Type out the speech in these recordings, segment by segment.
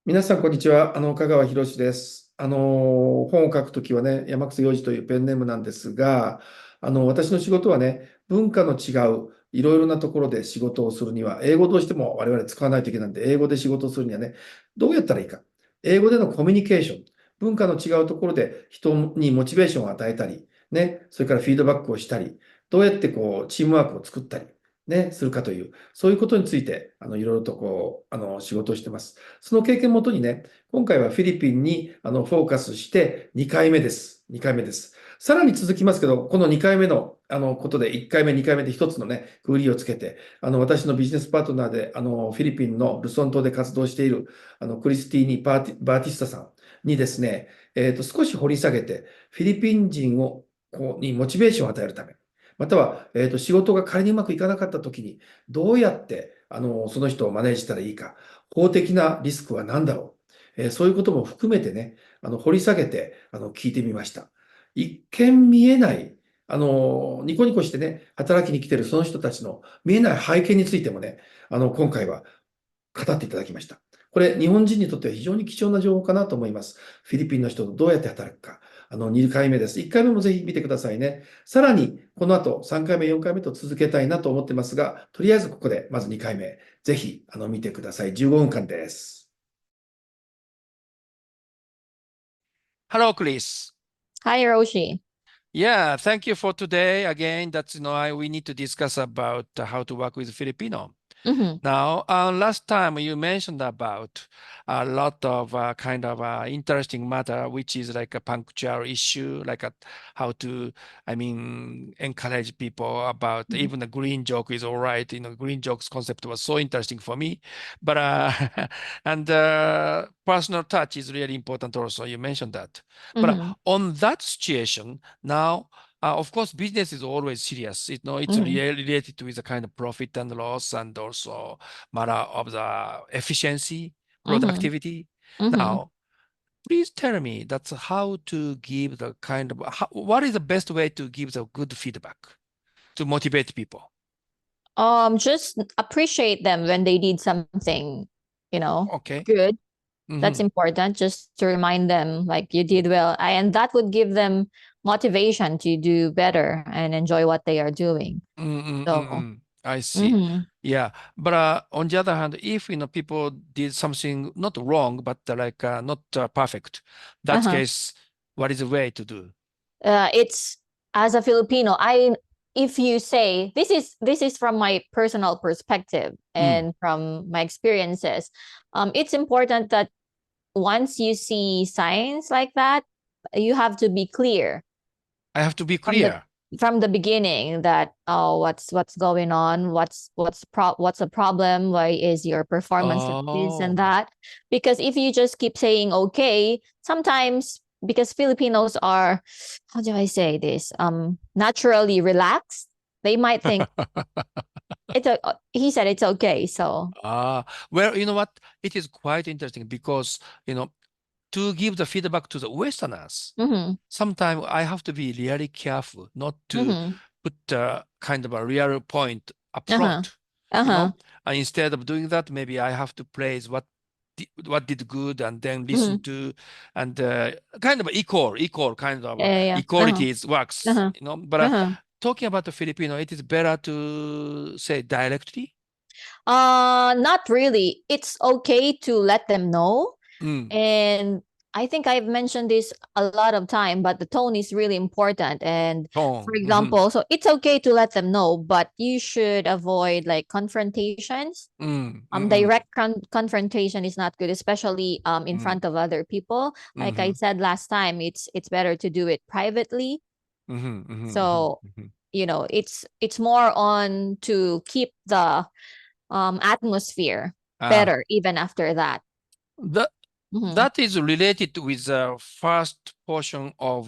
皆さん、こんにちは。香川博です。本を書くときはね、山草洋二というペンネームなんですが、私の仕事はね、文化の違う、いろいろなところで仕事をするには、英語をどうしても我々使わないといけないんで、英語で仕事をするにはね、どうやったらいいか。英語でのコミュニケーション、文化の違うところで人にモチベーションを与えたり、ね、それからフィードバックをしたり、どうやってチームワークを作ったり、ね、するかという、そういうことについて、いろいろと仕事をしてます。その経験をもとにね、今回はフィリピンにフォーカスして2回目です。2回目です。さらに続きますけど、この2回目のことで、1回目、2回目で一つのね、区切りをつけて、私のビジネスパートナーで、フィリピンのルソン島で活動している、クリスティーニ・バーティスタさんにですね、少し掘り下げて、フィリピン人にモチベーションを与えるため、または、仕事が仮にうまくいかなかったときに、どうやって、その人をマネージしたらいいか、法的なリスクは何だろう、そういうことも含めてね、掘り下げて、聞いてみました。一見見えない、ニコニコしてね、働きに来てるその人たちの見えない背景についてもね、今回は語っていただきました。これ、日本人にとっては非常に貴重な情報かなと思います。フィリピンの人とどうやって働くか。2回目です。1回目もぜひ見てくださいね。さらに、この後、3回目、4回目と続けたいなと思ってますが、とりあえずここで、まず2回目、ぜひ、見てください。15分間です。Hello, Chris. Hi, Roshi. Yeah, thank you for today. Again, we need to discuss about how to work with Filipino. Mm-hmm. Now, last time you mentioned about a lot of kind of interesting matter, which is like a punctual issue, like how to, encourage people about Mm-hmm. even the green joke is all right. Green jokes concept was so interesting for me, but and personal touch is really important also. You mentioned that, but Mm-hmm. on that situation now. Of course, business is always serious. It's Mm-hmm. related with the kind of profit and loss and also matter of the efficiency, Mm-hmm. productivity. Mm-hmm. Now, please tell me that's how to give the kind of, what is the best way to give the good feedback to motivate people? Just appreciate them when they did something, Okay. good. That's Mm-hmm. important. Just to remind them, like you did well, and that would give them motivation to do better and enjoy what they are doing. So, I see. mm-hmm. Yeah, but on the other hand, if people did something not wrong, but not perfect, that Uh-huh. case, what is the way to do? It's as a Filipino, if you say this is from my personal perspective and from my experiences, it's important that once you see signs like that, you have to be clear I have to be from the clear. from the beginning that what's going on, what's the problem, why is your performance like this and Oh, that. Because if you just keep saying okay, sometimes, because Filipinos are, how do I say this, naturally relaxed, they might think he said it's okay, so well, you know what? It is quite interesting because, to give the feedback to the Westerners, mm-hmm, sometimes I have to be really careful not to mm-hmm, put kind of a real point up uh-huh, front, you uh-huh, know. And instead of doing that, maybe I have to praise what did good and then mm-hmm, listen to and kind of equal kind of yeah, yeah, yeah, uh-huh, equality works, uh-huh, But uh-huh. talking about the Filipino, it is better to say directly. Not really. It's okay to let them know. Mm. And I think I've mentioned this a lot of time, but the tone is really important. And for Tone. example, so it's okay to let them know, but you should avoid like confrontations. Mm. Direct confrontation is not good, especially in Mm. front of other people. Like I Mhm. said last time, it's better to do it privately. Mhm. Mhm. Mhm. So Mhm. it's more on to keep the atmosphere Ah, better even after that. that Mm-hmm. that is related with the first portion of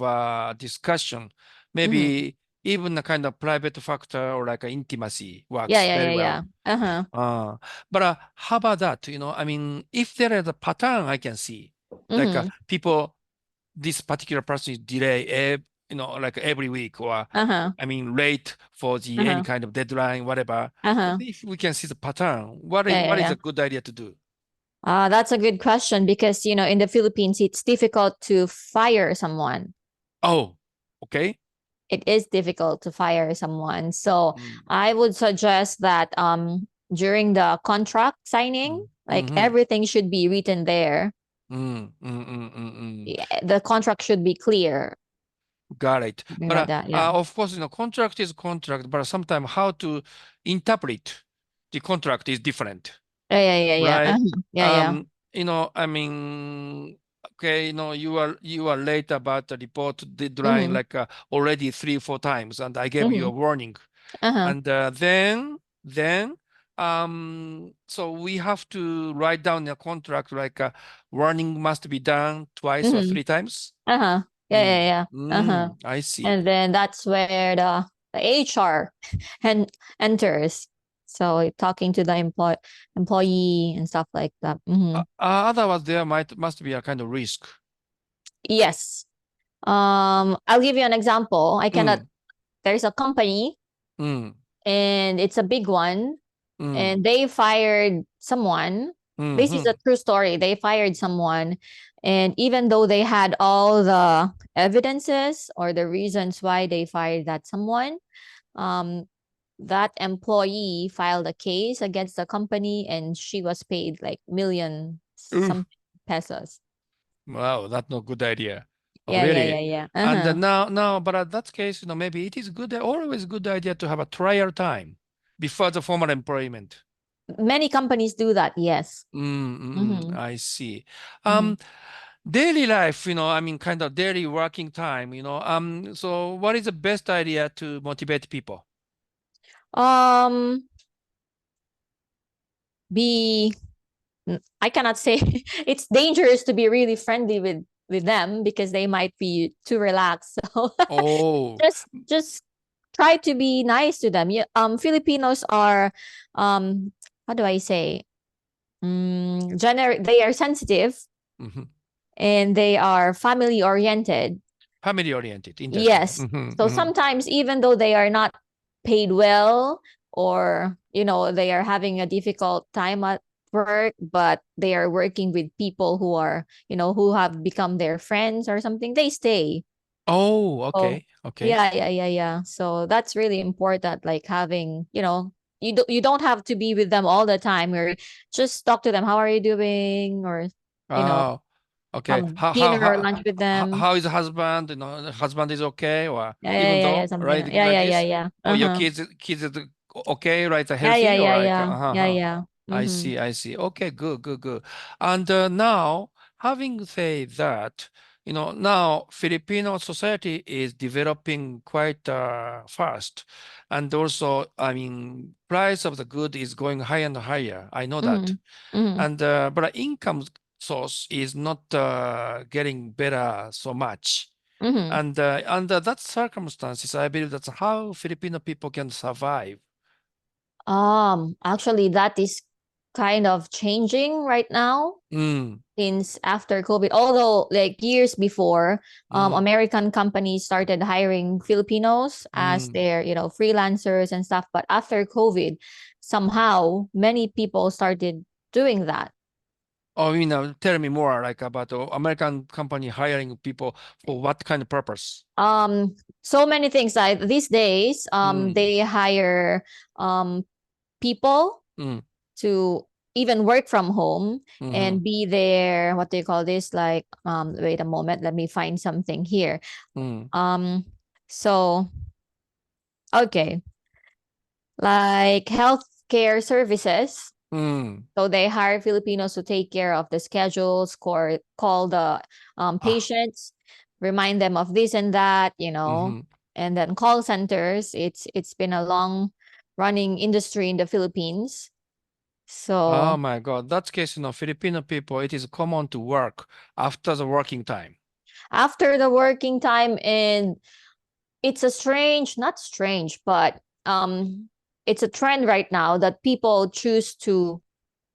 discussion. Mm-hmm. Maybe even a kind of private factor or like intimacy Yeah, works yeah, very yeah, well. yeah. Uh-huh. But how about that? If there is a pattern I can see, like Mm-hmm. people, this particular person is delay, like every week, or Uh-huh. late for the any Uh-huh. kind of deadline, whatever. Uh-huh. If we can see the pattern, what Yeah, is yeah, what is yeah. a good idea to do? That's a good question because, in the Philippines, it's difficult to fire someone. Oh, okay. It is difficult to fire someone. So Mm. I would suggest that during the contract signing, like Mhm. everything should be written there. Yeah, the contract should be clear. Got it. Something But like that, yeah. of course, contract is contract, but sometimes how to interpret the contract is different, Yeah. right? Yeah. I mean, okay, you are late about the report deadline Mhm. like already 3-4 times, and I gave you a warning, Uh-huh. and then so we have to write down a contract like warning must be done twice or 3 times. Uh-huh. Yeah. Uh-huh. I see. And then that's where the HR enters. So talking to the employee and stuff like that. Otherwise, there must be a kind of risk. Yes. I'll give you an example. There's a company Mm, and it's a big one and they fired someone. This is a true story. They fired someone, and even though they had all the evidences or the reasons why they fired that someone, that employee filed a case against the company and she was paid like million some pesos. Wow, that's not a good idea. Yeah. Really? Uh-huh. And now, but at that case, maybe it is always good idea to have a trial time before the formal employment. Many companies do that, yes. I see. Daily life, kind of daily working time, so what is the best idea to motivate people? I cannot say it's dangerous to be really friendly with them because they might be too relaxed. So just try to be nice to them. Filipinos are how do I say? They are sensitive and they are family oriented. Family oriented. Yes. So sometimes even though they are not paid well or they are having a difficult time at work, but they are working with people who are who have become their friends or something, they stay. Oh, okay. Yeah. So that's really important, like having you don't have to be with them all the time, or just talk to them, how are you doing, or okay. have dinner or lunch with them. How is the husband? The husband is okay, or even Yeah, though, something right? like that. Yeah. Or your kids is okay, right? Yeah, Healthy, or like yeah. I see. Okay, good. And now, having said that, now Filipino society is developing quite fast, and also, I mean, price of the good is going higher and higher. I know that, and but income source is not getting better so much. And under that circumstances, I believe that's how Filipino people can survive. Actually, that is kind of changing right now since after COVID. Although, like years before, American companies started hiring Filipinos as their, freelancers and stuff. But after COVID, somehow many people started doing that. Oh, tell me more like about American company hiring people for what kind of purpose? So many things. Like these days, they hire people to even work from home and be there. What do you call this? Like, wait a moment, let me find something here. So, okay, like healthcare services. So they hire Filipinos to take care of the schedules, call the patients, remind them of this and that, and then call centers. It's been a long running industry in the Philippines. So, oh my God, that's case, Filipino people, it is common to work after the working time. After the working time, and it's not strange, but it's a trend right now that people choose to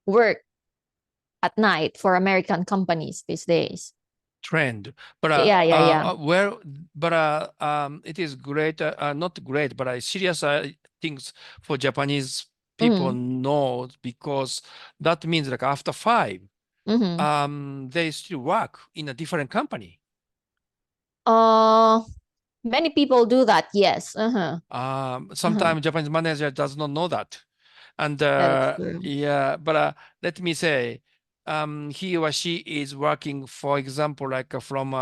work at night for American companies these days. Trend, but Yeah. it is great, not great, but serious things for Japanese people know, because that means like after 5 they still work in a different company. Many people do that, yes. Sometimes Japanese manager does not know that. And That's true. yeah, but let me say, he or she is working, for example, like from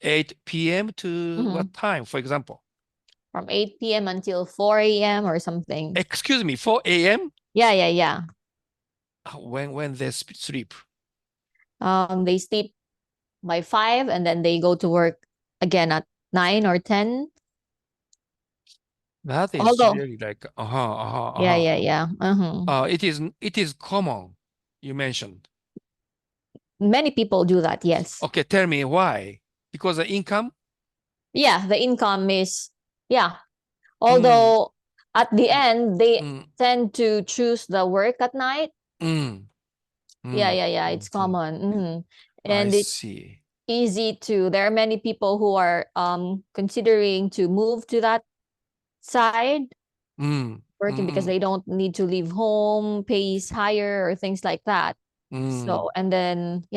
8 p.m. to what time, for example? From 8 p.m. until 4 a.m. or something. Excuse me, 4 a.m.? Yeah. When they sleep? They sleep by 5 and then they go to work again at 9 or 10. That is Although- really like Yeah. It is common, you mentioned. Many people do that, yes. Okay, tell me why? Because the income? Yeah, the income is, although at the end they tend to choose the work at night. Yeah, it's common. And I it's see. easy to, there are many people who are considering to move to that side, working because they don't need to leave home, pay is higher or things like that. So, and then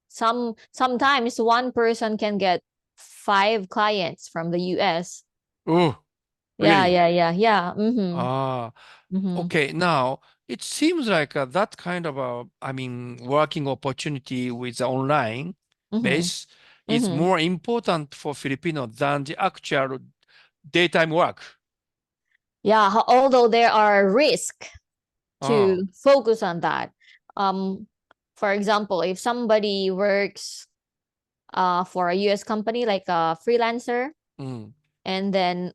sometimes one person can get 5 clients from the US. Oh, really? Yeah. Okay, now it seems like that kind of working opportunity with the online base is more important for Filipino than the actual daytime work. Yeah, although there are risks to focus on that. For example, if somebody works for a US company like a freelancer, and then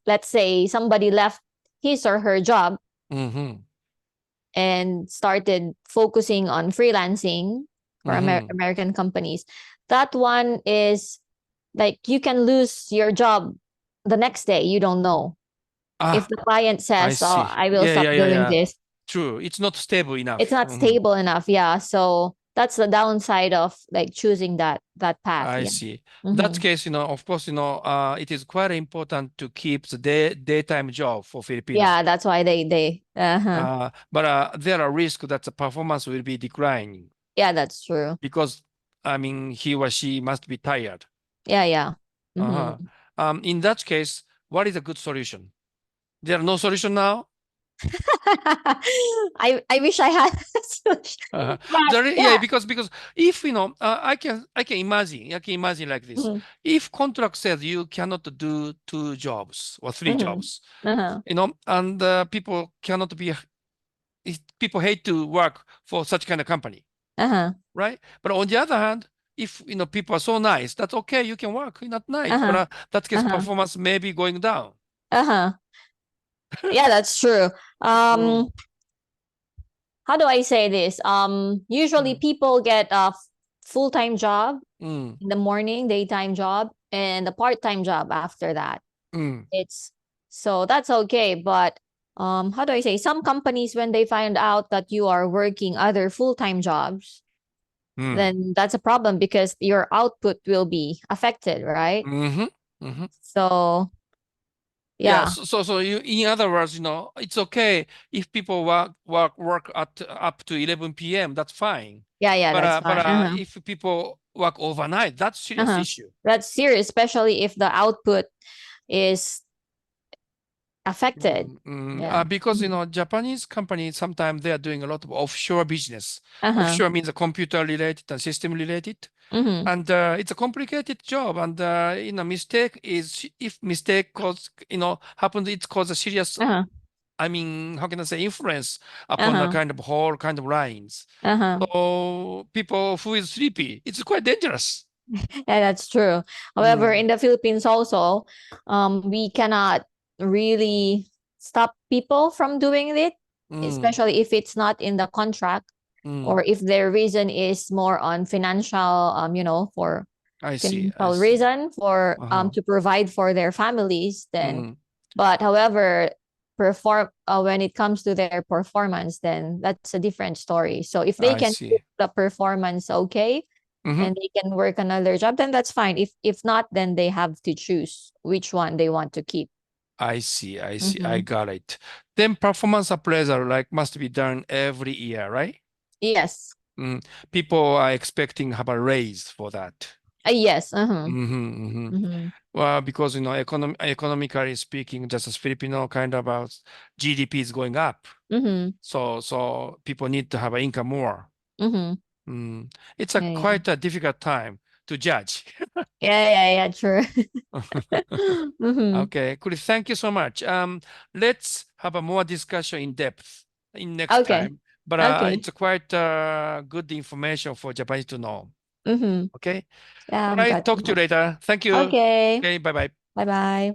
let's say somebody left his or her job and started focusing on freelancing for American companies, that one is like you can lose your job the next day. You don't know. If the client says, I see. I will stop doing this. True. It's not stable enough. It's not stable enough. Yeah. So that's the downside of like choosing that path. I see. That case, of course, it is quite important to keep the daytime job for Filipinos. Yeah, that's why they but there are risks that the performance will be declining. Yeah, that's true. Because he or she must be tired. Yeah. In that case, what is a good solution? There are no solution now? I wish I had a solution. But, because if I can imagine like this. If contract says you cannot do 2 jobs or 3 jobs, and people cannot be, people hate to work for such kind of company, right? But on the other hand, if people are so nice, that's okay. You can work at night, but that case performance may be going down. Yeah, that's true. How do I say this? Usually people get a full-time job in the morning, daytime job, and a part-time job after that. So that's okay. But how do I say? Some companies, when they find out that you are working other full-time jobs, then that's a problem because your output will be affected, right? So so you, in other words, it's okay if people work at up to 11 p.m. That's fine. Yeah, that's but fine. if people work overnight, that's serious issue. That's serious, especially if the output is affected. Because Japanese companies sometimes they are doing a lot of offshore business. Offshore means computer related and system related. And it's a complicated job, and mistake is, if mistake happens, it causes a serious how can I say, influence upon the kind of whole kind of lines. So people who is sleepy, it's quite dangerous. Yeah, that's true. However, in the Philippines also, we cannot really stop people from doing it, especially if it's not in the contract. Or if their reason is more on financial, for financial reason for to provide for their families, then. But however, when it comes to their performance, then that's a different story. So if they can keep the performance okay, and they can work another job, then that's fine. If not, then they have to choose which one they want to keep. I see. I see. I Mhm. got it. Then performance appraisal must be done every year, right? Yes. People are expecting have a raise for that. Yes. Well, because economically speaking, just as Filipino kind of GDP is going up, so people need to have an income more. It's quite a difficult time to judge. Yeah. True. Okay, Chris, thank you so much. Let's have a more discussion in depth in next Okay. time. But Okay. it's quite good information for Japanese to know. Okay. Yeah, All right. Talk to you later. Thank you. Okay. Okay. Bye bye. Bye bye.